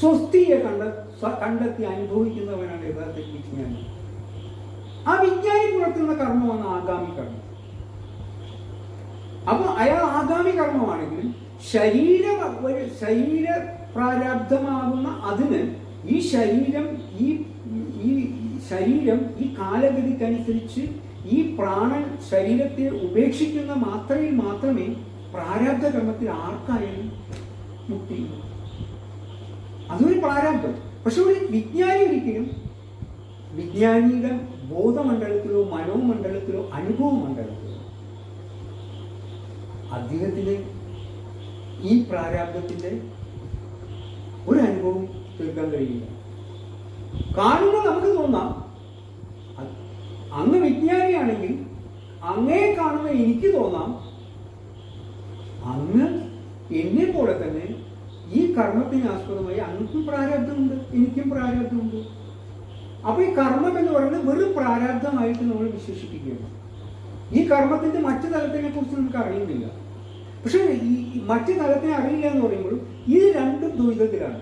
സ്വസ്തിയെ കണ്ടെത്തി അനുഭവിക്കുന്നവനാണ് യഥാർത്ഥ വിജ്ഞാനി. ആ വിജ്ഞാനി പുലർത്തുന്ന കർമ്മമാണ് ആഗാമി കർമ്മം. അപ്പൊ അയാൾ ആഗാമി കർമ്മമാണെങ്കിലും ശരീര പ്രാരാബ്ധമാകുന്ന അതിന് ഈ ശരീരം ഈ കാലഗതിക്കനുസരിച്ച് ഈ പ്രാണൻ ശരീരത്തെ ഉപേക്ഷിക്കുന്ന മാത്രയിൽ മാത്രമേ പ്രാരാബ്ധ കർമ്മത്തിൽ ആർക്കായാലും മുക്തി. അതൊരു പ്രാരാബ്ധം. പക്ഷെ ഒരു വിജ്ഞാനി ഒരിക്കലും വിജ്ഞാനിയുടെ ബോധമണ്ഡലത്തിലോ മനോമണ്ഡലത്തിലോ അനുഭവ മണ്ഡലത്തിലോ അദ്ദേഹത്തിന് ഈ പ്രാരാബ്ധത്തിന്റെ ഒരു അനുഭവം തീർക്കാൻ കഴിയില്ല. കാണുമ്പോൾ നമുക്ക് തോന്നാം അങ്ങ് വിജ്ഞാനിയാണെങ്കിൽ അങ്ങേ കാണുന്ന എനിക്ക് തോന്നാം അങ്ങ് എന്നെ പോലെ തന്നെ ഈ കർമ്മത്തിന് ആസ്പദമായി അങ്ങക്കും പ്രാരാബ്ധമുണ്ട്, എനിക്കും പ്രാരാബ്ധമുണ്ട്. അപ്പൊ ഈ കർമ്മം എന്ന് പറയുന്നത് വെറും പ്രാരാബ്ധമായിട്ട് നമ്മൾ വിശേഷിപ്പിക്കുകയാണ്. ഈ കർമ്മത്തിന്റെ മറ്റു തലത്തിനെ കുറിച്ച് നമുക്ക് അറിയുന്നില്ല. പക്ഷെ ഈ മറ്റു തലത്തിനെ അറിയില്ല എന്ന് പറയുമ്പോൾ ഇത് രണ്ടും ദ്വൈതത്തിലാണ്.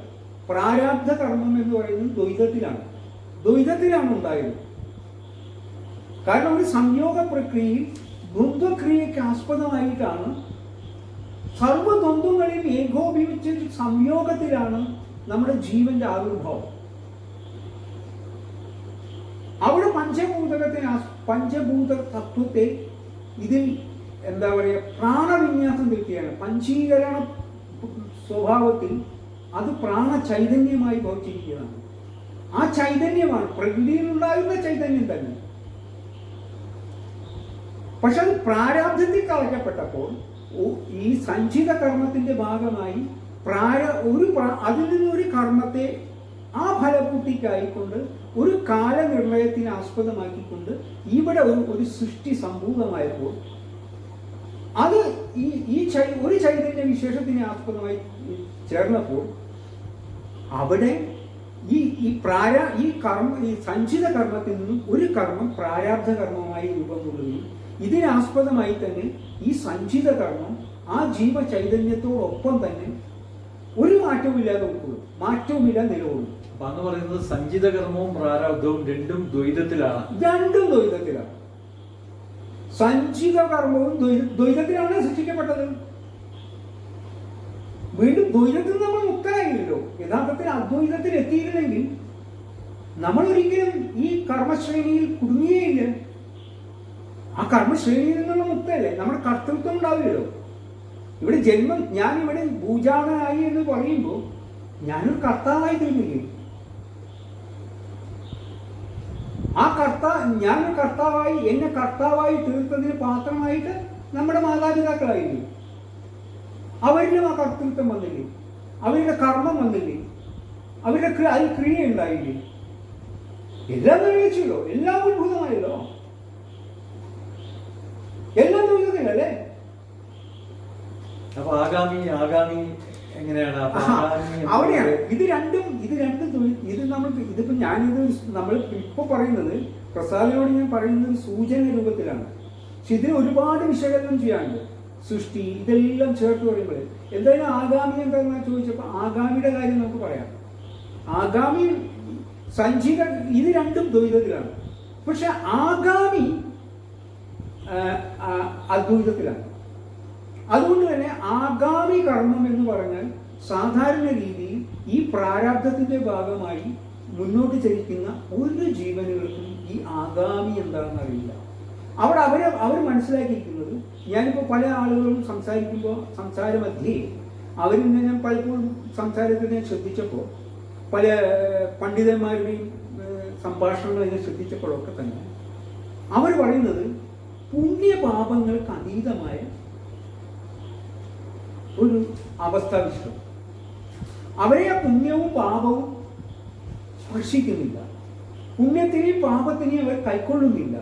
പ്രാരാബ്ധ കർമ്മം എന്ന് പറയുന്നത് ദ്വൈതത്തിലാണ് ഉണ്ടായത്. കാരണം ഒരു സംയോഗ പ്രക്രിയയിൽ ദ്വന്ദ്വക്രിയയ്ക്ക് ആസ്പദമായിട്ടാണ് സർവദ്വന്ദ്വങ്ങളെയും ഏകോപിപ്പിച്ച സംയോഗത്തിലാണ് നമ്മുടെ ജീവന്റെ ആവിർഭാവം. അവിടെ പഞ്ചഭൂത തത്വത്തെ ഇതിൽ എന്താ പറയുക പ്രാണവിന്യാസം തീർക്കുകയാണ്. പഞ്ചീകരണ സ്വഭാവത്തിൽ അത് പ്രാണ ചൈതന്യമായി ഭവിച്ചിരിക്കുന്നതാണ്. ആ ചൈതന്യമാണ് പ്രകൃതിയിലുണ്ടാകുന്ന ചൈതന്യം തന്നെ. പക്ഷെ അത് പ്രാരാബ്ധത്തിൽ കളക്കപ്പെട്ടപ്പോൾ ഈ സഞ്ചിത കർമ്മത്തിന്റെ ഭാഗമായി അതിൽ നിന്നൊരു കർമ്മത്തെ ആ ഫലപൂർത്തിക്കായിക്കൊണ്ട് ഒരു കാലനിർണയത്തിന് ആസ്പദമാക്കിക്കൊണ്ട് ഇവിടെ ഒരു സൃഷ്ടി സംഭൂതമായപ്പോൾ അത് ഒരു ചൈതന്യ വിശേഷത്തിന് ആസ്പദമായി ചേർന്നപ്പോൾ അവിടെ ഈ സഞ്ചിത കർമ്മത്തിൽ നിന്നും ഒരു കർമ്മം പ്രാരാബ്ധ കർമ്മമായി രൂപം കൊള്ളുകയും ഇതിനാസ്പദമായി തന്നെ ഈ സഞ്ചിത കർമ്മം ആ ജീവ ചൈതന്യത്തോടൊപ്പം തന്നെ ഒരു മാറ്റവുമില്ലാതെ ഉൾക്കൊള്ളും, മാറ്റവുമില്ല നിലകൊള്ളും. അപ്പൊ എന്ന് പറയുന്നത് സഞ്ചിത കർമ്മവും പ്രാരാബ്ധവും രണ്ടും ദ്വൈതത്തിലാണ്. സഞ്ചിത കർമ്മവും ദ്വൈതത്തിലാണ് സൃഷ്ടിക്കപ്പെട്ടത്. വീണ്ടും ദ്വൈതത്തിൽ നമ്മൾ മുക്തരായില്ലല്ലോ. യഥാർത്ഥത്തിൽ അദ്വൈതത്തിൽ എത്തിയില്ലെങ്കിൽ നമ്മൾ ഒരിക്കലും ഈ കർമ്മശ്രേണിയിൽ കുടുങ്ങിയേയില്ല. ആ കർമ്മശ്രേണിയിൽ നിന്നുള്ള മുക്തല്ലേ, നമ്മുടെ കർത്തൃത്വം ഉണ്ടാവില്ലല്ലോ. ഇവിടെ ഞാനിവിടെ ഭൂജാതനായി എന്ന് പറയുമ്പോൾ ഞാനൊരു കർത്താവായി തീർന്നില്ലേ? ഞാനൊരു കർത്താവായി, എന്നെ കർത്താവായി തീർത്തതിന് പാത്രമായിട്ട് നമ്മുടെ മാതാപിതാക്കളായില്ലേ? അവരിലും ആ കർത്തൃത്വം വന്നില്ലേ? അവരുടെ കർമ്മം വന്നില്ലേ? അവരുടെ അതിൽ ക്രിയ ഉണ്ടായില്ലേ? എല്ലാം നിർവഹിച്ചല്ലോ, എല്ലാം ഉത്ഭുതമായല്ലോ, എല്ലാം ദ്വൈതത്തിലല്ലേ? അപ്പൊ ആഗാമി എങ്ങനെയാണ് അവിടെയാണ് ഇത് രണ്ടും ഇതിപ്പോ നമ്മൾ ഇപ്പൊ പറയുന്നത് പ്രസാദിനോട് ഞാൻ പറയുന്നത് സൂചന രൂപത്തിലാണ്. പക്ഷെ ഇതിന് ഒരുപാട് വിശകലനം ചെയ്യാനുണ്ട്. സൃഷ്ടി ഇതെല്ലാം ചേർത്ത് പറയുമ്പോൾ എന്തായാലും ആഗാമി എന്താണെന്ന് ചോദിച്ചപ്പോൾ ആഗാമിയുടെ കാര്യം നമുക്ക് പറയാം. ആഗാമി സഞ്ചിത ഇത് രണ്ടും ദ്വൈതത്തിലാണ്. പക്ഷെ ആഗാമി അദ്വൈതത്തിലാണ്. അതുകൊണ്ട് തന്നെ ആഗാമി കർമ്മം എന്ന് പറഞ്ഞാൽ സാധാരണ രീതിയിൽ ഈ പ്രാരാബ്ധത്തിന്റെ ഭാഗമായി മുന്നോട്ട് ചലിക്കുന്ന ഒരു ജീവനുകൾക്കും ഈ ആഗാമി എന്താണെന്ന് അറിയില്ല. അവർ മനസ്സിലാക്കിയിരിക്കുന്നത്, ഞാനിപ്പോൾ പല ആളുകളും സംസാരമധ്യേ അവരിൽ നിന്ന് ഞാൻ പലപ്പോഴും സംസാരത്തിൽ ഞാൻ ശ്രദ്ധിച്ചപ്പോൾ പല പണ്ഡിതന്മാരുടെയും സംഭാഷണങ്ങൾ ഞാൻ ശ്രദ്ധിച്ചപ്പോഴൊക്കെ തന്നെ അവർ പറയുന്നത് പുണ്യപാപങ്ങൾക്ക് അതീതമായ ഒരു അവസ്ഥാവിഷ്ടം. അവരെ ആ പുണ്യവും പാപവും സ്പർശിക്കുന്നില്ല, പുണ്യത്തിനെയും പാപത്തിനെയും അവർ കൈക്കൊള്ളുന്നില്ല.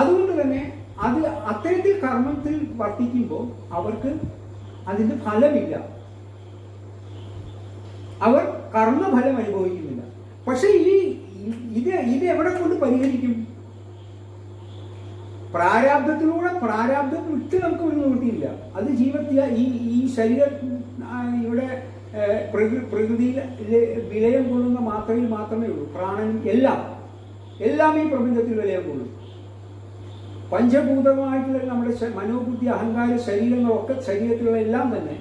അതുകൊണ്ട് തന്നെ അത്തരത്തിൽ കർമ്മത്തിൽ വർത്തിക്കുമ്പോൾ അവർക്ക് അതിന്റെ ഫലമില്ല, അവർ കർമ്മഫലം അനുഭവിക്കുന്നില്ല. പക്ഷെ ഇത് എവിടെ കൊണ്ട് പരിഹരിക്കും? പ്രാരാബ്ധം വിട്ട് നമുക്ക് ഒരു നിവൃത്തിയില്ല. അത് ഈ ശരീരം ഇവിടെ പ്രകൃതിയിൽ വിലയം കൊള്ളുന്ന മാത്രയിൽ മാത്രമേ ഉള്ളൂ. പ്രാണനും എല്ലാം ഈ പ്രപഞ്ചത്തിൽ വിലയം കൊള്ളും. പഞ്ചഭൂതമായിട്ടുള്ള നമ്മുടെ മനോബുദ്ധി അഹങ്കാര ശരീരങ്ങളൊക്കെ ശരീരത്തിലുള്ള എല്ലാം തന്നെ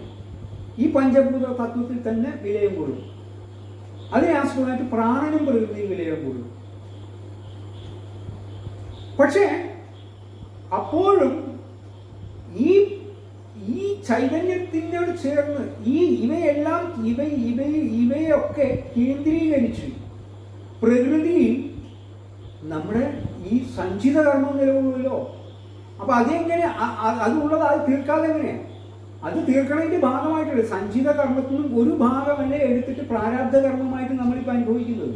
ഈ പഞ്ചഭൂത തത്വത്തിൽ തന്നെ വിലയം കൊള്ളും. അതിനെ ആസ്പദമായിട്ട് പ്രാണനും പ്രകൃതിയിൽ വിലയം കൊള്ളും. പക്ഷേ അപ്പോഴും ഈ ചൈതന്യത്തിനോട് ചേർന്ന് ഇവയൊക്കെ കേന്ദ്രീകരിച്ച് പ്രകൃതിയിൽ നമ്മുടെ ഈ സഞ്ചിത കർമ്മം നിലകൊള്ളുമല്ലോ. അപ്പൊ അതെങ്ങനെ അതുള്ളത് അത് തീർക്കാതെ എങ്ങനെയാണ്? അത് തീർക്കണതിന്റെ ഭാഗമായിട്ടുള്ള സഞ്ചിത കർമ്മത്തിൽ നിന്നും ഒരു ഭാഗമല്ലേ എടുത്തിട്ട് പ്രാരാബ്ധ കർമ്മമായിട്ട് നമ്മളിപ്പോൾ അനുഭവിക്കുന്നത്.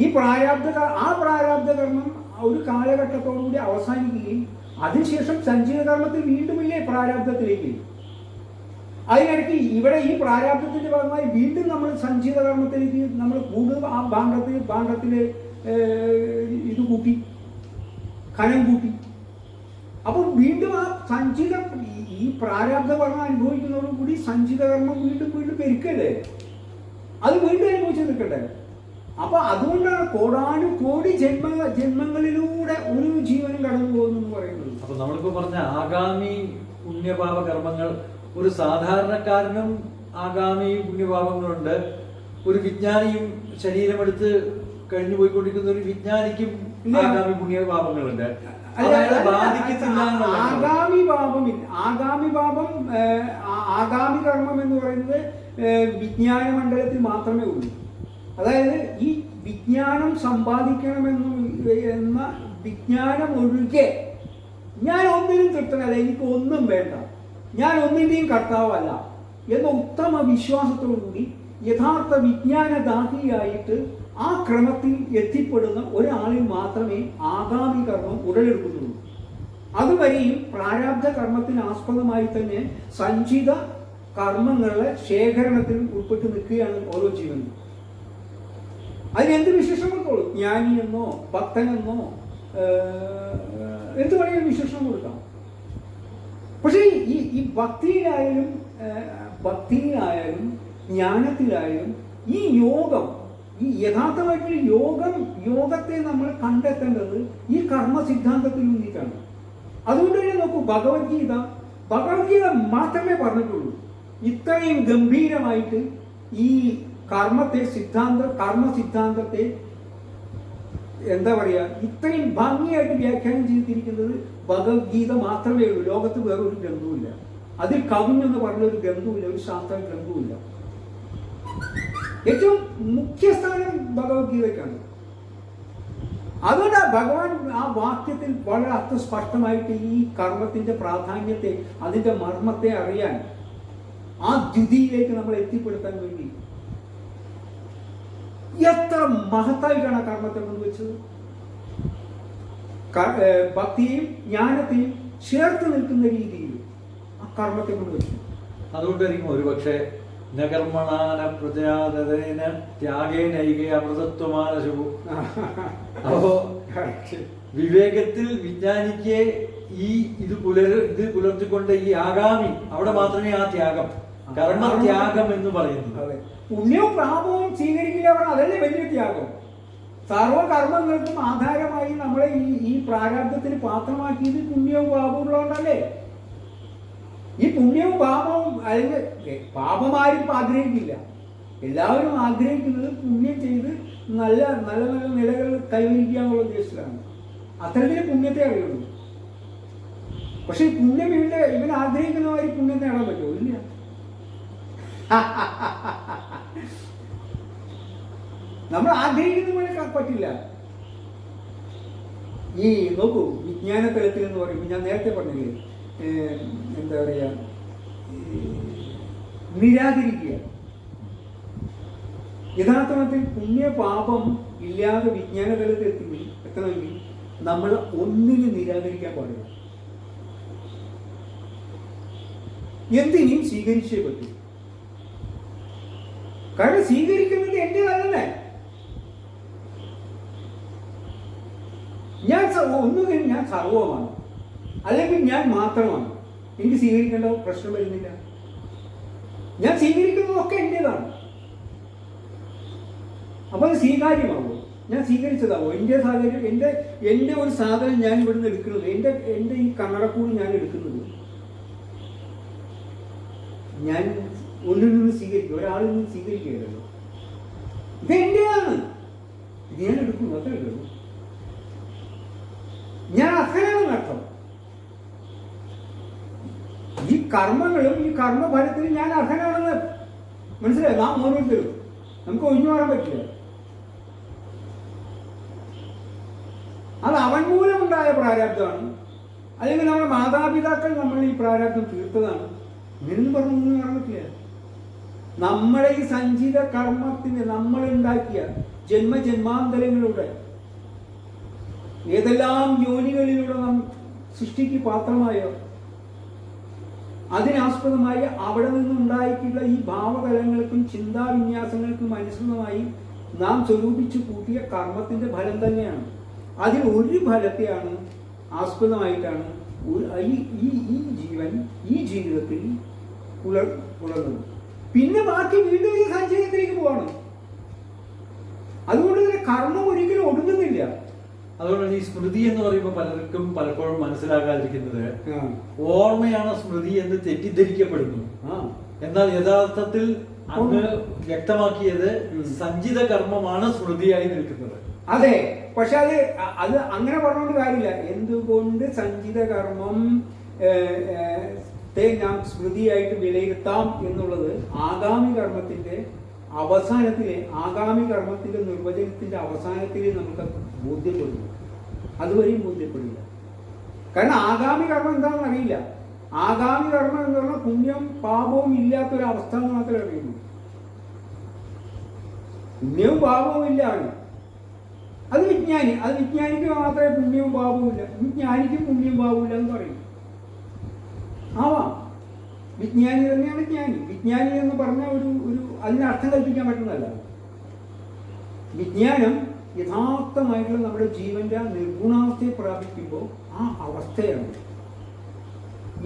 ഈ പ്രാരാബ്ധ കർമ്മം ഒരു കാലഘട്ടത്തോടുകൂടി അവസാനിക്കുകയും അതിനുശേഷം സഞ്ചിത കർമ്മത്തിൽ വീണ്ടുമില്ലേ പ്രാരാബ്ധത്തിലേക്ക്. അതിനിടയ്ക്ക് ഇവിടെ ഈ പ്രാരാബ്ധത്തിന്റെ ഭാഗമായി വീണ്ടും നമ്മൾ സഞ്ചിത കർമ്മത്തിലേക്ക് നമ്മൾ കൂടുതൽ ആ ഭാണ്ഡത്തില് ഇത് കൂട്ടി, കനം കൂട്ടി. അപ്പോൾ വീണ്ടും ആ ഈ പ്രാരാബ്ധ കർമ്മം അനുഭവിക്കുന്നതോടുകൂടി സഞ്ചിത കർമ്മം വീണ്ടും പെരുക്കല്ലേ, അത് വീണ്ടും അനുഭവിച്ച് നിൽക്കട്ടെ. അപ്പൊ അതുകൊണ്ടാണ് കോടാനുകോടി ജന്മങ്ങളിലൂടെ ഒരു ജീവനും കടന്നു പോകുന്നു എന്ന് പറയുന്നത്. അപ്പൊ നമ്മളിപ്പോ പറഞ്ഞ ആഗാമി പുണ്യപാപ കർമ്മങ്ങൾ, ഒരു സാധാരണക്കാരനും ആഗാമി പുണ്യപാപങ്ങളുണ്ട്. ഒരു വിജ്ഞാനിയും ശരീരമെടുത്ത് കഴിഞ്ഞു പോയിക്കൊണ്ടിരിക്കുന്ന ഒരു വിജ്ഞാനിക്കും ആഗാമി പുണ്യപാപങ്ങളുണ്ട്. ആഗാമി കർമ്മം എന്ന് പറയുന്നത് വിജ്ഞാന മണ്ഡലത്തിൽ മാത്രമേ ഉള്ളൂ. അതായത് ഈ വിജ്ഞാനം എന്ന വിജ്ഞാനം ഒഴികെ ഞാൻ ഒന്നിനും തൃപ്തനല്ല, എനിക്ക് ഒന്നും വേണ്ട, ഞാൻ ഒന്നിൻ്റെയും കർത്താവല്ല എന്ന ഉത്തമ വിശ്വാസത്തോടുകൂടി യഥാർത്ഥ വിജ്ഞാനദാഹിയായിട്ട് ആ ക്രമത്തിൽ എത്തിപ്പെടുന്ന ഒരാളിൽ മാത്രമേ ആഗാമി കർമ്മം ഉടലെടുക്കുന്നുള്ളൂ. അതുവരെയും പ്രാരാബ്ധ കർമ്മത്തിന് ആസ്പദമായി തന്നെ സഞ്ചിത കർമ്മങ്ങളുടെ ശേഖരണത്തിൽ ഉൾപ്പെട്ട് നിൽക്കുകയാണ് ഓരോ ജീവനും. അതിനെന്ത് വിശേഷം കൊടുത്തോളൂ, ജ്ഞാനിയെന്നോ ഭക്തനെന്നോ എന്ത് വേണമെങ്കിലും വിശേഷം കൊടുക്കാം. പക്ഷേ ഈ ഭക്തിയിലായാലും ജ്ഞാനത്തിലായാലും ഈ യഥാർത്ഥമായിട്ടുള്ള യോഗത്തെ നമ്മൾ കണ്ടെത്തേണ്ടത് ഈ കർമ്മ സിദ്ധാന്തത്തിൽ നിന്നിട്ടാണ്. അതുകൊണ്ട് തന്നെ നോക്കൂ, ഭഗവത്ഗീത മാത്രമേ പറഞ്ഞിട്ടുള്ളൂ ഇത്രയും ഗംഭീരമായിട്ട് ഈ കർമ്മ സിദ്ധാന്തത്തെ എന്താ പറയുക, ഇത്രയും ഭംഗിയായിട്ട് വ്യാഖ്യാനം ചെയ്തിരിക്കുന്നത് ഭഗവത്ഗീത മാത്രമേ ഉള്ളൂ. ലോകത്ത് വേറൊരു ഗ്രന്ഥവുമില്ല. അതിൽ കവിഞ്ഞെന്ന് പറഞ്ഞൊരു ഗ്രന്ഥവുമില്ല, ഒരു ശാസ്ത്ര ഗ്രന്ഥവുമില്ല. ഏറ്റവും മുഖ്യസ്ഥാനം ഭഗവത്ഗീതയ്ക്കാണ്. അതുകൊണ്ട് ഭഗവാൻ ആ വാക്യത്തിൽ വളരെ അർത്ഥസ്പഷ്ടമായിട്ട് ഈ കർമ്മത്തിന്റെ പ്രാധാന്യത്തെ, അതിന്റെ മർമ്മത്തെ അറിയാൻ, ആ ദ്യുതിയിലേക്ക് നമ്മൾ എത്തിപ്പെടുത്താൻ വേണ്ടി എത്ര മഹത്തായിട്ടാണ് ആ കർമ്മത്തെ കൊണ്ടുവച്ചത്. ഭക്തിയും ജ്ഞാനത്തെയും ചേർത്ത് നിൽക്കുന്ന രീതിയിൽ ആ കർമ്മത്തെ കൊണ്ടുവച്ചു. അതുകൊണ്ടായിരിക്കും ഒരുപക്ഷെ നകർമ്മണാന പ്രജാതേന ത്യാഗേനൈകേ അമൃതത്വമാനശുഭു. അപ്പോ വിവേകത്തിൽ വിജ്ഞാനിക്ക് ഇത് പുലർത്തിക്കൊണ്ട് ഈ ആഗാമി അവിടെ മാത്രമേ ആ ത്യാഗം, കർമ്മത്യാഗം എന്ന് പറയുന്നത്. പുണ്യവും പാപവും സ്വീകരിക്കില്ല, അതല്ലേ വലിയ ത്യാഗം. സർവകർമ്മങ്ങൾക്കും ആധാരമായി നമ്മളെ ഈ പ്രാരാബ്ധത്തിന് പാത്രമാക്കിയത് പുണ്യവും പാപവും ഉള്ളതുകൊണ്ടല്ലേ. ഈ പുണ്യവും പാപവും, അല്ലെങ്കിൽ പാപമാരും ആഗ്രഹിക്കില്ല, എല്ലാവരും ആഗ്രഹിക്കുന്നത് പുണ്യം ചെയ്ത് നല്ല നല്ല നല്ല നിലകൾ കൈവരിക്കുക എന്നുള്ള ഉദ്ദേശത്തിലാണ്. അത്തരത്തിൽ പുണ്യത്തെ അറിയുള്ളൂ. പക്ഷെ ഈ പുണ്യം ഇവൻ ആഗ്രഹിക്കുന്നവരെ പുണ്യം നേടാൻ പറ്റുമോ? ഇല്ല. നമ്മൾ ആഗ്രഹിക്കുന്ന പോലെ പറ്റില്ല. ഈ നോക്കൂ, വിജ്ഞാന തലത്തിൽ എന്ന് പറയുമ്പോൾ ഞാൻ നേരത്തെ പറഞ്ഞില്ലേ, എന്താ പറയുക, നിരാകരിക്കുക. യഥാർത്ഥത്തിൽ പുണ്യപാപം ഇല്ലാതെ വിജ്ഞാന തലത്തിൽ എത്തണമെങ്കിൽ നമ്മൾ ഒന്നിനും നിരാകരിക്കാൻ പാടില്ല. എന്തിനും സ്വീകരിച്ചേ പറ്റൂ. കാരണം സ്വീകരിക്കുന്നത് എന്റേതല്ലേ. ഒന്നുകിൽ ഞാൻ സർവമാണ്, അല്ലെങ്കിൽ ഞാൻ മാത്രമാണ്. എനിക്ക് സ്വീകരിക്കേണ്ട പ്രശ്നം വരുന്നില്ല. ഞാൻ സ്വീകരിക്കുന്നതൊക്കെ എൻ്റേതാണ്. അപ്പോൾ അത് സ്വീകാര്യമാകുമോ? ഞാൻ സ്വീകരിച്ചതാവോ? എൻ്റെ സാഹചര്യം, എൻ്റെ ഒരു സാധനം ഞാൻ ഇവിടുന്ന് എടുക്കുന്നത്, എൻ്റെ ഈ കണ്ണടക്കൂടി ഞാൻ എടുക്കുന്നത് ഞാൻ ഒന്നിൽ നിന്ന് സ്വീകരിക്കും, ഒരാളിൽ നിന്ന് സ്വീകരിക്കുകയല്ലോ. ഇത് എൻ്റെയാണ്, ഇത് ഞാൻ എടുക്കുന്നു, അത്രേ ഉള്ളൂ. ഞാൻ അർഹനാണെന്ന് അർത്ഥം. ഈ കർമ്മങ്ങളും ഈ കർമ്മഫലത്തിലും ഞാൻ അർഹനാണെന്ന് മനസ്സിലായി. നാം ഓരോരുത്തരും നമുക്ക് ഒഴിഞ്ഞു മാറാൻ പറ്റില്ല. അത് അവൻ മൂലമുണ്ടായ പ്രാരാബ്ധമാണ്, അല്ലെങ്കിൽ നമ്മുടെ മാതാപിതാക്കൾ നമ്മൾ ഈ പ്രാരാബ്ധം തീർത്തതാണ്. ഇങ്ങനെയൊന്നും പറഞ്ഞൊന്നും കാണാൻ പറ്റില്ല. നമ്മുടെ ഈ സഞ്ചിത കർമ്മത്തിന് നമ്മൾ ഉണ്ടാക്കിയ ജന്മജന്മാന്തരങ്ങളിലൂടെ ഏതെല്ലാം യോനികളിലൂടെ നാം സൃഷ്ടിക്ക് പാത്രമായോ അതിനാസ്പദമായി അവിടെ നിന്നുണ്ടായിട്ടുള്ള ഈ ഭാവതലങ്ങൾക്കും ചിന്താവിന്യാസങ്ങൾക്കും അനുസൃതമായി നാം സ്വരൂപിച്ചു കൂട്ടിയ കർമ്മത്തിന്റെ ഫലം തന്നെയാണ്. അതിൽ ഒരു ഫലത്തെയാണ് ആസ്പദമായിട്ടാണ് ഈ ജീവൻ ഈ ജീവിതത്തിൽ പുലർന്നത്. പിന്നെ ബാക്കി വീണ്ടും ഈ സഞ്ചയത്തിലേക്ക് പോവാണ്. അതുകൊണ്ട് തന്നെ കർമ്മം ഒരിക്കലും ഒടുങ്ങുന്നില്ല. അതുകൊണ്ടാണ് ഈ സ്മൃതി എന്ന് പറയുമ്പോൾ പലർക്കും പലപ്പോഴും മനസ്സിലാകാതിരിക്കുന്നത്, ഓർമ്മയാണ് സ്മൃതി എന്ന് തെറ്റിദ്ധരിക്കപ്പെടുന്നു. എന്നാൽ യഥാർത്ഥത്തിൽ അങ്ങ് വ്യക്തമാക്കിയത് സഞ്ചിത കർമ്മമാണ് സ്മൃതിയായി നിൽക്കുന്നത്. അതെ, പക്ഷെ അത് അങ്ങനെ പറഞ്ഞുകൊണ്ട് കാര്യമില്ല. എന്തുകൊണ്ട് സഞ്ചിത കർമ്മം നാം സ്മൃതിയായിട്ട് വിലയിരുത്താം എന്നുള്ളത് ആഗാമി കർമ്മത്തിന്റെ നിർവചനത്തിന്റെ അവസാനത്തിൽ നമുക്ക് ബോധ്യപ്പെടുന്നു. അതുവരെയും ബോധ്യപ്പെടില്ല. കാരണം ആഗാമി കർമ്മം എന്താണെന്ന് അറിയില്ല. ആഗാമി കർമ്മം എന്ന് പറഞ്ഞാൽ പുണ്യം പാപവും ഇല്ലാത്തൊരവസ്ഥ എന്ന് മാത്രമേ അറിയുള്ളൂ. പുണ്യവും പാപവും ഇല്ലാണ്. അത് വിജ്ഞാനിക്ക് മാത്രമേ പുണ്യവും പാപവും ഇല്ല. ജ്ഞാനിക്കും പുണ്യവും പാപവും ഇല്ല എന്ന് പറയും. ആവാം, വിജ്ഞാനി തന്നെയാണ് ജ്ഞാനി. വിജ്ഞാനി എന്ന് പറഞ്ഞ ഒരു അതിന് അർത്ഥം കൽപ്പിക്കാൻ പറ്റുന്നതല്ല. വിജ്ഞാനം യഥാർത്ഥമായിട്ടുള്ള നമ്മുടെ ജീവന്റെ ആ നിർഗുണാവസ്ഥയെ പ്രാപിക്കുമ്പോൾ ആ അവസ്ഥയാണ്.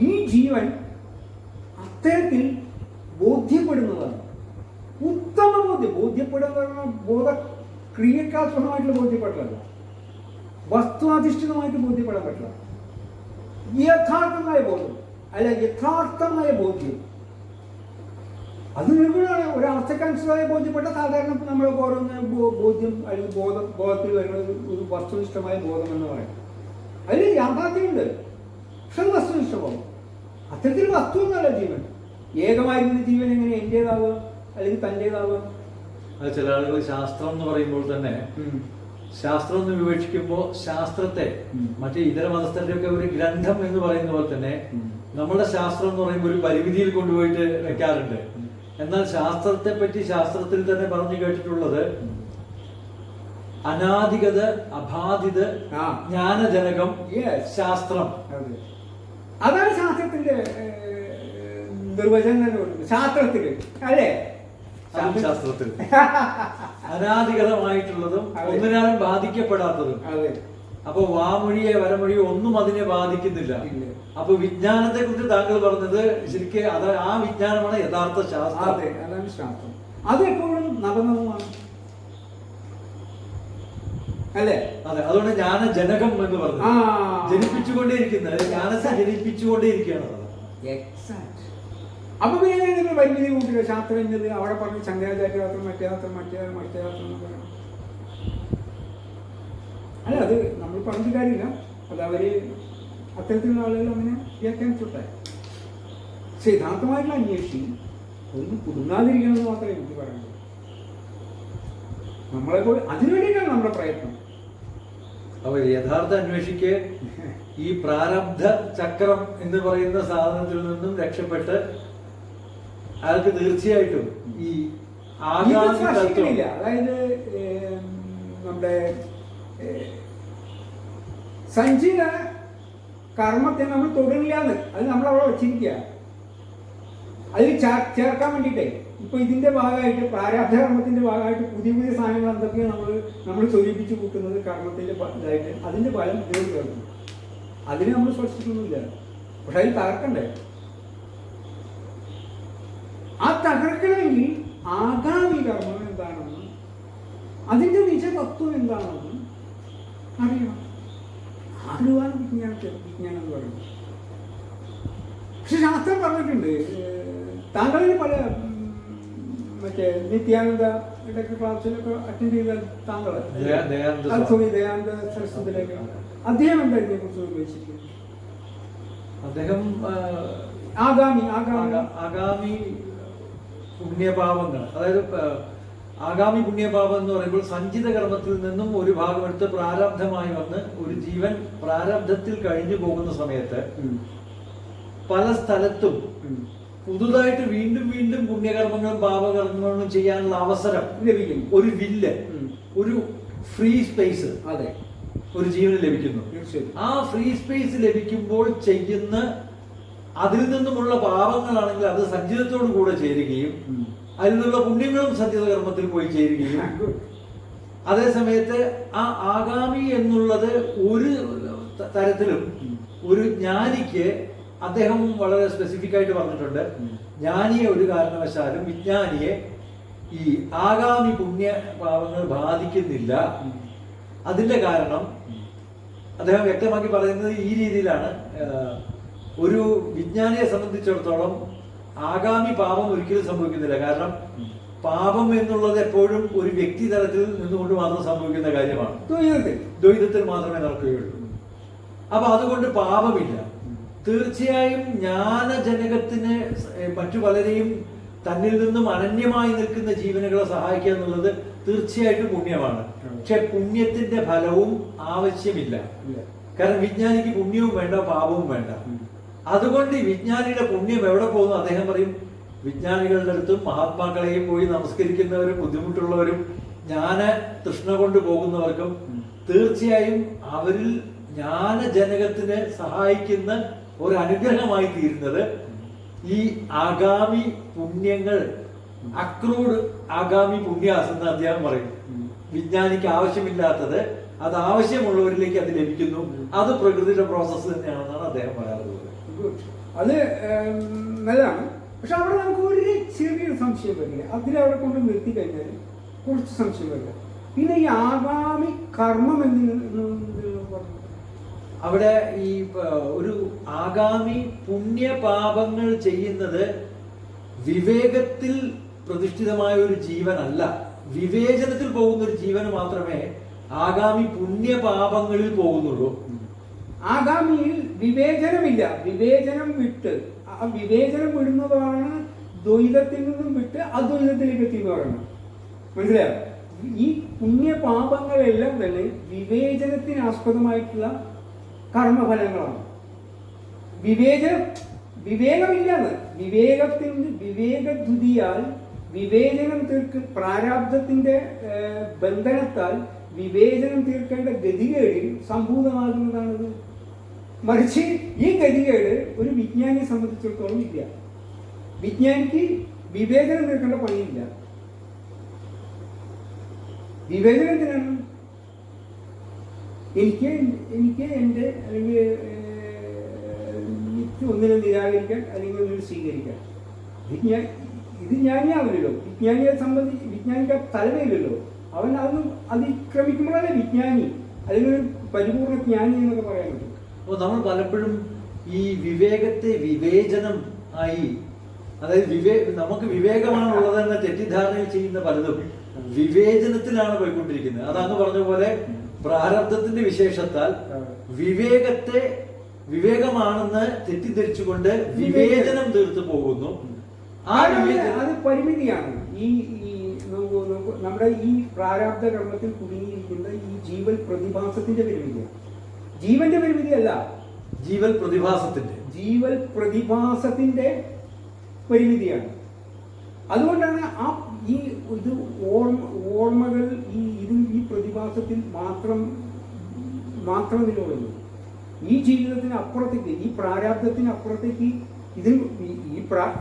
ഈ ജീവൻ അത്തരത്തിൽ ബോധ്യപ്പെടുന്നതാണ്. ഉത്തമ ബോധ്യപ്പെടുന്ന ക്രിയക്കാസ്പദമായിട്ടുള്ള ബോധ്യപ്പെടലല്ല, വസ്തുഅധിഷ്ഠിതമായിട്ട് ബോധ്യപ്പെടാൻ പറ്റില്ല. യഥാർത്ഥമായ ബോധം അല്ല, യഥാർത്ഥമായ ബോധ്യം അത് നിർഗുണമാണ്. ഒരവസ്ഥക്കനുസൃതമായി ബോധ്യപ്പെട്ട സാധാരണ നമ്മൾ ഓരോന്ന് ബോധ്യം അല്ലെങ്കിൽ ബോധത്തിൽ വരുന്ന ഒരു വസ്തുനിഷ്ഠമായ ബോധം എന്ന് പറയും. അതിൽ യാഥാർത്ഥ്യമുണ്ട്, പക്ഷെ അത് വസ്തുനിഷ്ഠമാകും. അത്തരത്തിൽ വസ്തു എന്നല്ല ജീവൻ. ഏകമായിരുന്ന ജീവൻ എങ്ങനെ എന്റേതാവുക അല്ലെങ്കിൽ തന്റേതാവുക? അത് ചില ആളുകൾ ശാസ്ത്രം എന്ന് പറയുമ്പോൾ തന്നെ ശാസ്ത്രം എന്ന് വിവക്ഷിക്കുമ്പോൾ ശാസ്ത്രത്തെ മറ്റേ ഇതര മതസ്ഥരുടെ ഒക്കെ ഒരു ഗ്രന്ഥം എന്ന് പറയുന്ന പോലെ തന്നെ നമ്മുടെ ശാസ്ത്രം എന്ന് പറയുമ്പോൾ ഒരു പരിമിതിയിൽ കൊണ്ടുപോയിട്ട് വെക്കാറുണ്ട്. എന്നാൽ ശാസ്ത്രത്തെ പറ്റി ശാസ്ത്രത്തിൽ തന്നെ പറഞ്ഞു കേട്ടിട്ടുള്ളത് അനാദികത് അബാധിത് ജ്ഞാനജനകം ശാസ്ത്രം. അതാണ് ശാസ്ത്രത്തിന്റെ നിർവചനം. ശാസ്ത്രത്തില് അല്ലേ? ശാസ്ത്രത്തിൽ അനാദികതമായിട്ടുള്ളതും ഒന്നിനാലും ബാധിക്കപ്പെടാത്തതും. അപ്പൊ വാമൊഴിയെ വരമൊഴിയോ ഒന്നും അതിനെ ബാധിക്കുന്നില്ല. അപ്പൊ വിജ്ഞാനത്തെ കുറിച്ച് താങ്കൾ പറഞ്ഞത് ശരിക്കും ആ വിജ്ഞാനമാണ് യഥാർത്ഥ ശാസ്ത്രം. അതെ, അതാണ് ശാസ്ത്രം. അത് എപ്പോഴും നവനവമാണ് അല്ലേ? അതെ, അതുകൊണ്ട് ജ്ഞാനജനകം എന്ന് പറഞ്ഞു. ജനിപ്പിച്ചുകൊണ്ടേയിരിക്കുന്നത്, ജ്ഞാനത്തെ ജനിപ്പിച്ചുകൊണ്ടേയിരിക്കുകയാണ്. അപ്പൊ പിന്നെ നിങ്ങൾ പരിമിതി കൂട്ടില്ല. ശാസ്ത്രം എന്നത് അവിടെ പറഞ്ഞ് ശങ്കരാചാര്യശാസ്ത്രം മറ്റേ എന്ന് പറയണം. അല്ല, അത് നമ്മൾ പറഞ്ഞ കാര്യമില്ല. അത് അവര് അത്തരത്തിലുള്ള ആളുകൾ അങ്ങനെ വ്യാഖ്യാനിച്ചോട്ടെ. പക്ഷെ യഥാർത്ഥമായിട്ടുള്ള അന്വേഷിച്ച് ഒന്നും കുടുങ്ങാതിരിക്കണമെന്ന് മാത്രമേ എനിക്ക് പറയുള്ളൂ. നമ്മളെ പോയി അതിനുവേണ്ടിയിട്ടാണ് നമ്മുടെ പ്രയത്നം. അപ്പൊ യഥാർത്ഥ അന്വേഷിക്ക് ഈ പ്രാരബ്ധ ചക്രം എന്ന് പറയുന്ന സാധനത്തിൽ നിന്നും രക്ഷപ്പെട്ട് അയാൾക്ക് തീർച്ചയായിട്ടും ഈ അതായത് നമ്മുടെ സഞ്ചിത കർമ്മത്തെ നമ്മൾ തൊടില്ലാന്ന് അത് നമ്മളവിടെ വെച്ചിരിക്കുക. അതിൽ ചേർക്കാൻ വേണ്ടിയിട്ടേ ഇപ്പൊ ഇതിന്റെ ഭാഗമായിട്ട് പ്രാരാബ്ധ കർമ്മത്തിന്റെ ഭാഗമായിട്ട് പുതിയ സാധനങ്ങൾ എന്തൊക്കെയാണ് നമ്മൾ സ്വരൂപിച്ച് കൂട്ടുന്നത് കർമ്മത്തിന്റെ ഇതായിട്ട് അതിന്റെ ഫലം ഇതിൽ ചേർക്കും. അതിന് നമ്മൾ സ്പർശിക്കൊന്നുമില്ല. പക്ഷെ അതിൽ തകർക്കണ്ടേ? ആ തകർക്കണമെങ്കിൽ ആഗാമി കർമ്മം എന്താണെന്ന്, അതിൻ്റെ നിജതത്വം എന്താണെന്ന് അറിയണം. അറിവാണ് വിജ്ഞാനം എന്ന് പറയുന്നത്. പക്ഷെ ശാസ്ത്രം പറഞ്ഞിട്ടുണ്ട്. താങ്കളിൽ പല മറ്റേ നിത്യാനന്ദയുടെ ക്ലാസ്സിലൊക്കെ അറ്റൻഡ് ചെയ്ത താങ്കൾ ദയാനന്ദ സരസ്വതിയിലേക്ക് അദ്ദേഹം എന്താ ഇതിനെക്കുറിച്ച് ഉപയോഗിച്ചിരിക്കുന്നത്? അദ്ദേഹം ആഗാമി പുണ്യപാപങ്ങൾ, അതായത് ആഗാമി പുണ്യപാപം എന്ന് പറയുമ്പോൾ സഞ്ചിത കർമ്മത്തിൽ നിന്നും ഒരു ഭാഗമെടുത്ത് പ്രാരബ്ധമായി വന്ന് ഒരു ജീവൻ പ്രാരബ്ധത്തിൽ കഴിഞ്ഞു പോകുന്ന സമയത്ത് പല സ്ഥലത്തും പുതുതായിട്ട് വീണ്ടും വീണ്ടും പുണ്യകർമ്മങ്ങളും പാപകർമ്മങ്ങളും ചെയ്യാനുള്ള അവസരം ലഭിക്കും. ഒരു വില്ല്, ഒരു ഫ്രീ സ്പേസ് അതെ ഒരു ജീവന് ലഭിക്കുന്നു. ആ ഫ്രീ സ്പേസ് ലഭിക്കുമ്പോൾ ചെയ്യുന്ന അതിൽ നിന്നുമുള്ള പാപങ്ങളാണെങ്കിൽ അത് സഞ്ചിതത്തോടു കൂടെ ചേരുകയും അതിൽ നിന്നുള്ള പുണ്യങ്ങളും സഞ്ചിത കർമ്മത്തിൽ പോയി ചേരുകയും, അതേ സമയത്ത് ആ ആഗാമി എന്നുള്ളത് ഒരു തരത്തിലും ഒരു ജ്ഞാനിക്ക്, അദ്ദേഹം വളരെ സ്പെസിഫിക് ആയിട്ട് പറഞ്ഞിട്ടുണ്ട്, ജ്ഞാനിയെ ഒരു കാരണവശാലും വിജ്ഞാനിയെ ഈ ആഗാമി പുണ്യ പാപങ്ങൾ ബാധിക്കുന്നില്ല. അതിന്റെ കാരണം അദ്ദേഹം വ്യക്തമാക്കി പറയുന്നത് ഈ രീതിയിലാണ്. ഒരു വിജ്ഞാനിയെ സംബന്ധിച്ചിടത്തോളം ആഗാമി പാപം ഒരിക്കലും സംഭവിക്കുന്നില്ല. കാരണം പാപം എന്നുള്ളത് എപ്പോഴും ഒരു വ്യക്തി തലത്തിൽ നിന്നുകൊണ്ട് മാത്രം സംഭവിക്കുന്ന കാര്യമാണ്. ദ്വൈതത്തിൽ മാത്രമേ നടക്കുകയുള്ളൂ. അപ്പൊ അതുകൊണ്ട് പാപമില്ല. തീർച്ചയായും ജ്ഞാനജനകത്തിന് മറ്റു പലരെയും തന്നിൽ നിന്നും അനന്യമായി നിൽക്കുന്ന ജീവനുകളെ സഹായിക്കുക എന്നുള്ളത് തീർച്ചയായിട്ടും പുണ്യമാണ്. പക്ഷെ പുണ്യത്തിന്റെ ഫലവും ആവശ്യമില്ല. കാരണം വിജ്ഞാനിക്ക് പുണ്യവും വേണ്ട, പാപവും വേണ്ട. അതുകൊണ്ട് ഈ വിജ്ഞാനിയുടെ പുണ്യം എവിടെ പോകുന്നു? അദ്ദേഹം പറയും, വിജ്ഞാനികളുടെ അടുത്തും മഹാത്മാക്കളെയും പോയി നമസ്കരിക്കുന്നവരും ബുദ്ധിമുട്ടുള്ളവരും ജ്ഞാന തൃഷ്ണ കൊണ്ട് പോകുന്നവർക്കും തീർച്ചയായും അവരിൽ ജ്ഞാനജനകത്തിന് സഹായിക്കുന്ന ഒരു അനുഗ്രഹമായി തീരുന്നത് ഈ ആഗാമി പുണ്യങ്ങൾ, അക്രൂഡ് ആഗാമി പുണ്യാസ് എന്ന് അദ്ദേഹം പറയും. വിജ്ഞാനിക്ക് ആവശ്യമില്ലാത്തത് അത് ആവശ്യമുള്ളവരിലേക്ക് അത് ലഭിക്കുന്നു. അത് പ്രകൃതിയുടെ പ്രോസസ്സ് തന്നെയാണെന്നാണ് അദ്ദേഹം പറയാറുള്ളത്. അത് നല്ലതാണ്. പക്ഷെ അവിടെ നമുക്ക് ഒരു ചെറിയൊരു സംശയം വരില്ല. അതിലവിടെ കൊണ്ട് നിർത്തി കഴിഞ്ഞാൽ കുറച്ച് സംശയം വരില്ല. പിന്നെ ഈ ആഗാമി കർമ്മം എന്ന് പറഞ്ഞു, അവിടെ ഈ ഒരു ആഗാമി പുണ്യപാപങ്ങൾ ചെയ്യുന്നത് വിവേകത്തിൽ പ്രതിഷ്ഠിതമായ ഒരു ജീവനല്ല. വിവേചനത്തിൽ പോകുന്ന ഒരു ജീവന് മാത്രമേ ആഗാമി പുണ്യപാപങ്ങളിൽ പോകുന്നുള്ളൂ. ആഗാമിയിൽ വിവേചനമില്ല. വിവേചനം വിട്ട്, ആ വിവേചനം വിടുന്നതാണ് ദ്വൈതത്തിൽ നിന്നും വിട്ട് അദ്വൈതത്തിലേക്ക് എത്തിയെന്ന്. മനസ്സിലായോ? ഈ പുണ്യപാപങ്ങളെല്ലാം തന്നെ വിവേചനത്തിന് ആസ്പദമായിട്ടുള്ള കർമ്മഫലങ്ങളാണ്. വിവേകമില്ലാന്ന്, വിവേകദ്യുതിയാൽ വിവേചനം പ്രാരാബ്ധത്തിന്റെ ബന്ധനത്താൽ വിവേചനം തീർക്കേണ്ട ഗതികേടിൽ സംഭൂതമാകുന്നതാണത്. മറിച്ച് ഈ ഗതികേട് ഒരു വിജ്ഞാനിയെ സംബന്ധിച്ചിടത്തോളം ഇല്ല. വിജ്ഞാനിക്ക് വിവേചനം തീർക്കേണ്ട പണിയില്ല. വിവേചനത്തിനാണ് എനിക്ക് എൻ്റെ അല്ലെങ്കിൽ ഒന്നിനെ നിരാകരിക്കാൻ അല്ലെങ്കിൽ ഒന്നിനെ സ്വീകരിക്കാൻ. ഇത് ജ്ഞാനിയാവില്ലല്ലോ. വിജ്ഞാനിക്ക് തലവയില്ലല്ലോ. അവൻ അതൊന്നും അതിക്രമിക്കുമ്പോഴല്ലേ വിജ്ഞാനി അല്ലെങ്കിൽ ഒരു പരിപൂർണ ജ്ഞാനി എന്നൊക്കെ പറയാൻ പറ്റും. അപ്പോൾ നമ്മൾ പലപ്പോഴും ഈ വിവേകത്തെ വിവേചനം ആയി, അതായത് നമുക്ക് വിവേകമാണുള്ളതെന്ന് തെറ്റിദ്ധാരണയിൽ ചെയ്യുന്ന പലതും വിവേചനത്തിലാണ് പോയിക്കൊണ്ടിരിക്കുന്നത്. അതങ്ങ് പറഞ്ഞ പോലെ പ്രാരബ്ധത്തിന്റെ വിശേഷത്താൽ വിവേകത്തെ വിവേകമാണെന്ന് തെറ്റിദ്ധരിച്ചുകൊണ്ട് വിവേചനം തീർത്തു പോകുന്നു. അത് പരിമിതിയാണ്. ഈ നമ്മുടെ ഈ പ്രാരാബ്ധ കർമ്മത്തിൽ കുടുങ്ങിയിരിക്കുന്ന ഈ ജീവൽ പ്രതിഭാസത്തിന്റെ പരിമിതിയാണ്. ജീവന്റെ പരിമിതിയല്ല, ജീവൽ പ്രതിഭാസത്തിന്റെ പരിമിതിയാണ്. അതുകൊണ്ടാണ് ഇത് ഓർമ്മകൾ ഈ പ്രതിഭാസത്തിൽ മാത്രം നിലകൊള്ളുന്നു. ഈ ജീവിതത്തിന് അപ്പുറത്തേക്ക്, ഈ പ്രാരാബ്ധത്തിന് അപ്പുറത്തേക്ക്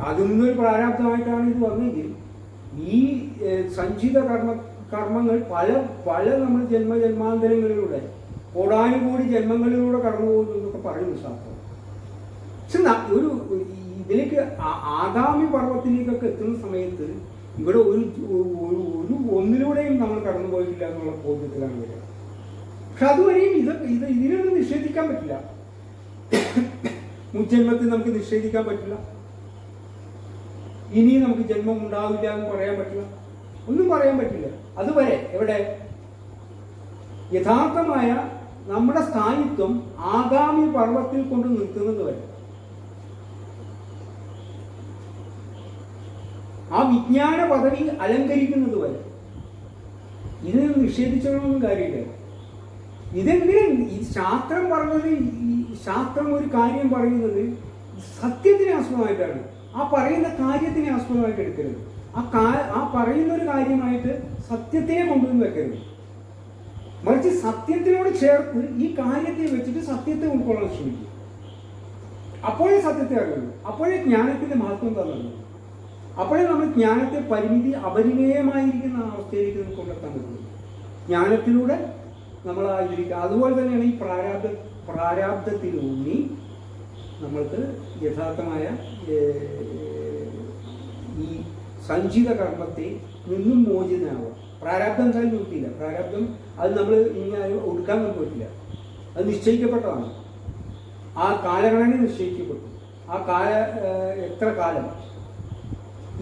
അതിൽ നിന്നൊരു പ്രാരാബ്ധമായിട്ടാണ് ഇത് വന്നെങ്കിൽ ഈ സഞ്ചിത കർമ്മങ്ങൾ പല നമ്മൾ ജന്മജന്മാന്തരങ്ങളിലൂടെ കോടാനുകൂടി ജന്മങ്ങളിലൂടെ കടന്നു പോകുന്നു എന്നൊക്കെ പറയുന്നു ശാസ്ത്രം. പക്ഷെ ഇതിലേക്ക് ആഗാമി പർവ്വത്തിലേക്കൊക്കെ എത്തുന്ന സമയത്ത് ഇവിടെ ഒന്നിലൂടെയും നമ്മൾ കടന്നു പോയിട്ടില്ല എന്നുള്ള ബോധ്യത്തിലാണ് വരിക. പക്ഷെ അതുവരെയും ഇതിനൊന്നും നിഷേധിക്കാൻ പറ്റില്ല. മുജ്ജന്മത്തിൽ നമുക്ക് നിഷേധിക്കാൻ പറ്റില്ല. ഇനി നമുക്ക് ജന്മം ഉണ്ടാവില്ല എന്ന് പറയാൻ പറ്റില്ല. ഒന്നും പറയാൻ പറ്റില്ല. അതുവരെ എവിടെ യഥാർത്ഥമായ നമ്മുടെ സ്ഥായിത്വം ആഗാമി പർവ്വത്തിൽ കൊണ്ട് നിർത്തുന്നത് വരെ, ആ വിജ്ഞാന പദവി അലങ്കരിക്കുന്നത് വരെ ഇതിനെ നിഷേധിച്ചൊന്നും കാര്യമില്ല. ഇതെങ്ങനെ ഈ ശാസ്ത്രം പറഞ്ഞത്, ഈ ശാസ്ത്രം ഒരു കാര്യം പറയുന്നത് സത്യത്തിനെ ആസ്പദമായിട്ടാണ്. ആ പറയുന്ന കാര്യത്തിനെ ആസ്പദമായിട്ട് എടുക്കരുത്. ആ പറയുന്ന ഒരു കാര്യമായിട്ട് സത്യത്തിനെ കൊണ്ടുവന്ന് വെക്കരുത്. മറിച്ച് സത്യത്തിനോട് ചേർത്ത് ഈ കാര്യത്തെ വെച്ചിട്ട് സത്യത്തെ ഉൾക്കൊള്ളാൻ ശ്രമിക്കും. അപ്പോഴേ സത്യത്തെ അറിയുള്ളൂ. അപ്പോഴേ ജ്ഞാനത്തിന്റെ മഹത്വം തന്നുള്ളൂ. അപ്പോഴേ നമ്മൾ ജ്ഞാനത്തെ പരിമിതി അപരിമേയമായിരിക്കുന്ന അവസ്ഥയിലേക്ക് നമുക്ക് കൊണ്ടെത്താൻ പറ്റുള്ളൂ. ജ്ഞാനത്തിലൂടെ നമ്മളായിരിക്കുക. അതുപോലെ തന്നെയാണ് ഈ പ്രാരാബ്ധത്തിലൂന്നി നമ്മൾക്ക് യഥാർത്ഥമായ ഈ സഞ്ചിത കർമ്മത്തെ നിന്നും മോചിതനാവുക. പ്രാരാബ്ധം എന്തായാലും നോക്കിയില്ല. പ്രാരാബ്ധം അത് നമ്മൾ ഇനി ഒടുക്കാൻ നമുക്ക് പറ്റില്ല. അത് നിശ്ചയിക്കപ്പെട്ടതാണ്. ആ കാലഗണന നിശ്ചയിക്കപ്പെട്ടു. ആ എത്ര കാലം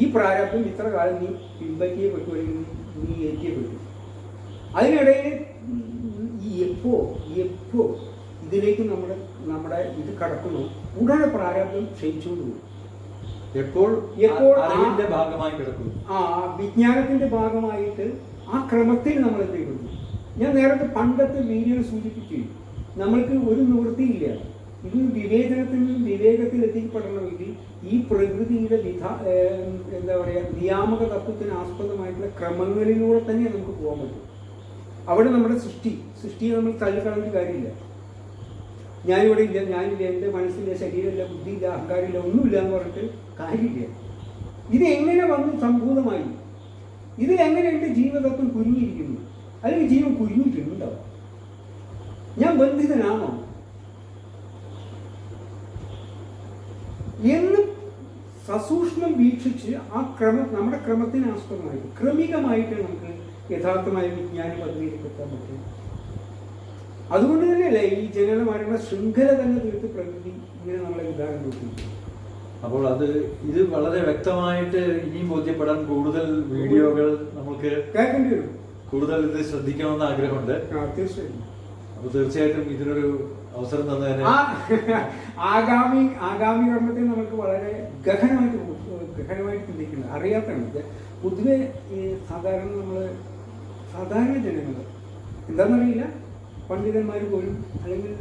ഈ പ്രാരാബ്ധം ഇത്ര കാലം നീ പിൻപറ്റിയേ പറ്റൂ, അല്ലെങ്കിൽ നീ ഏറ്റിയേ പറ്റൂ. അതിനിടയിൽ ഈ എപ്പോ ഇതിലേക്ക് നമ്മുടെ ഇത് കടക്കുന്നു, ഉടനെ പ്രാരാബ്ധം ക്ഷയിച്ചുകൊണ്ട് പോകും. എപ്പോൾ അറിവിന്റെ ഭാഗമായി കിടക്കുന്നു. വിജ്ഞാനത്തിന്റെ ഭാഗമായിട്ട് ആ ക്രമത്തിൽ നമ്മൾ എത്തിക്കുന്നു. ഞാൻ നേരത്തെ പണ്ടത്തെ വീഡിയോയിൽ സൂചിപ്പിച്ചു, നമ്മൾക്ക് ഒരു നിവൃത്തിയില്ല. ഇത് വിവേചനത്തിനും വിവേകത്തിൽ എത്തിപ്പെടണമെങ്കിൽ ഈ പ്രകൃതിയുടെ എന്താ പറയുക, നിയാമക തത്വത്തിന് ആസ്പദമായിട്ടുള്ള ക്രമങ്ങളിലൂടെ തന്നെ നമുക്ക് പോകാൻ പറ്റും. അവിടെ നമ്മുടെ സൃഷ്ടിയെ നമ്മൾ തള്ളിക്കളഞ്ഞിട്ട് കാര്യമില്ല. ഞാനിവിടെ ഇല്ല, ഞാനില്ല, എൻ്റെ മനസ്സില്ല, ശരീരമില്ല, ബുദ്ധിയില്ല, അഹങ്കാരമില്ല, ഒന്നുമില്ല എന്ന് പറഞ്ഞിട്ട് കാര്യമില്ല. ഇത് എങ്ങനെ വന്ന് സംഭൂതമായി? ഇതിലെങ്ങനെ എൻ്റെ ജീവതത്വം കുരുങ്ങിയിരിക്കുന്നു? അല്ലെങ്കിൽ ജീവൻ കുരുങ്ങിയിട്ടുണ്ടോ? ഞാൻ ബന്ധിതനാണോ എന്ന് സസൂക്ഷ്മം വീക്ഷിച്ച് ആ നമ്മുടെ ക്രമത്തിന് ആസ്പദമായിട്ട് ക്രമികമായിട്ട് നമുക്ക് യഥാർത്ഥമായ വിജ്ഞാന പദവിയിലേക്ക് എത്താൻ പറ്റും. അതുകൊണ്ട് തന്നെയല്ലേ ഈ ജനന മരണ ശൃംഖല തന്നെ തീർത്ത് പ്രകൃതി ഇങ്ങനെ നമ്മളെ ഉദാഹരണം കൊടുക്കുന്നു. അപ്പോൾ ഇത് വളരെ വ്യക്തമായിട്ട് ഇനിയും ബോധ്യപ്പെടാൻ കൂടുതൽ വീഡിയോകൾ നമുക്ക് കേൾക്കേണ്ടി വരും. കൂടുതൽ ഇത് ശ്രദ്ധിക്കണമെന്ന് ആഗ്രഹമുണ്ട്. തീർച്ചയായും. അപ്പൊ തീർച്ചയായിട്ടും ഇതിനൊരു അവസരം തന്നതിന് ആഗാമി കർമ്മത്തെ നമുക്ക് വളരെ ഗഹനമായിട്ട് ചിന്തിക്കുന്നത് അറിയാത്തതാണ്. പൊതുവെ ഈ സാധാരണ ജനങ്ങൾ എന്താണെന്നറിയില്ല, പണ്ഡിതന്മാർ പോലും അല്ലെങ്കിൽ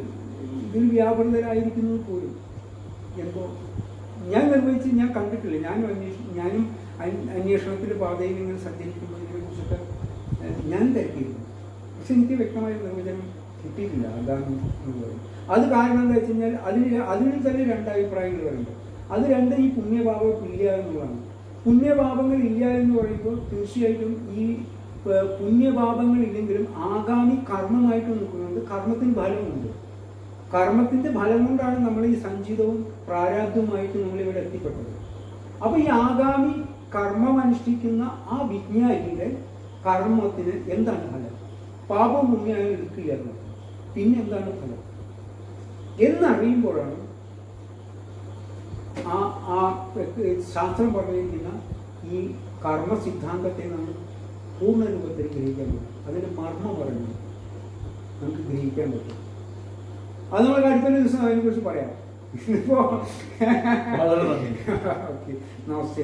ഇതിൽ വ്യാപൃതരായിരിക്കുന്നത് പോലും എന്തോ ഞാൻ കണ്ടിട്ടില്ല. ഞാനും അന്വേഷണത്തിൻ്റെ പാതയിൽ ഇങ്ങനെ സഞ്ചരിക്കുമ്പോൾ ഇതിനെക്കുറിച്ചൊക്കെ ഞാൻ തിരക്കിയിരുന്നു. പക്ഷെ എനിക്ക് വ്യക്തമായ നിർവചനം കിട്ടിയിട്ടില്ല അതാണ് എന്ന് പറയും. അത് കാരണം എന്താ വെച്ച് കഴിഞ്ഞാൽ അതിന് തന്നെ രണ്ട് അഭിപ്രായങ്ങൾ വരുന്നുണ്ട്. അത് രണ്ട് ഈ പുണ്യഭാവം ഇല്ല എന്നുള്ളതാണ്. പുണ്യഭാവങ്ങൾ ഇല്ല എന്ന് പറയുമ്പോൾ തീർച്ചയായിട്ടും ഈ പുണ്യഭാവങ്ങൾ ഇല്ലെങ്കിലും ആഗാമി കർമ്മമായിട്ട് നിൽക്കുന്നുണ്ട്. കർമ്മത്തിന് ഫലമുണ്ട്. കർമ്മത്തിൻ്റെ ഫലം കൊണ്ടാണ് നമ്മൾ ഈ സഞ്ചിതവും പ്രാരാബ്ധവുമായിട്ട് നമ്മളിവിടെ എത്തിപ്പെട്ടത്. അപ്പോൾ ഈ ആഗാമി കർമ്മം അനുഷ്ഠിക്കുന്ന ആ വിജ്ഞാനിയുടെ കർമ്മത്തിന് എന്താണ് ഫലം? പാപം പുണ്യം എടുക്കില്ല എന്ന്. പിന്നെ എന്താണ് ഫലം എന്നറിയുമ്പോഴാണ് ആ ശാസ്ത്രം പറഞ്ഞിരിക്കുന്ന ഈ കർമ്മ സിദ്ധാന്തത്തെ നമ്മൾ പൂർണ്ണ രൂപത്തിൽ ഗ്രഹിക്കാൻ പറ്റും. അതിൻ്റെ മർമ്മം പറഞ്ഞു നമുക്ക് ഗ്രഹിക്കാൻ പറ്റും. അത് നമ്മൾ അടുത്തൊരു ദിവസം അതിനെക്കുറിച്ച് പറയാം. ഇപ്പോൾ ഓക്കെ, നമസ്തേ.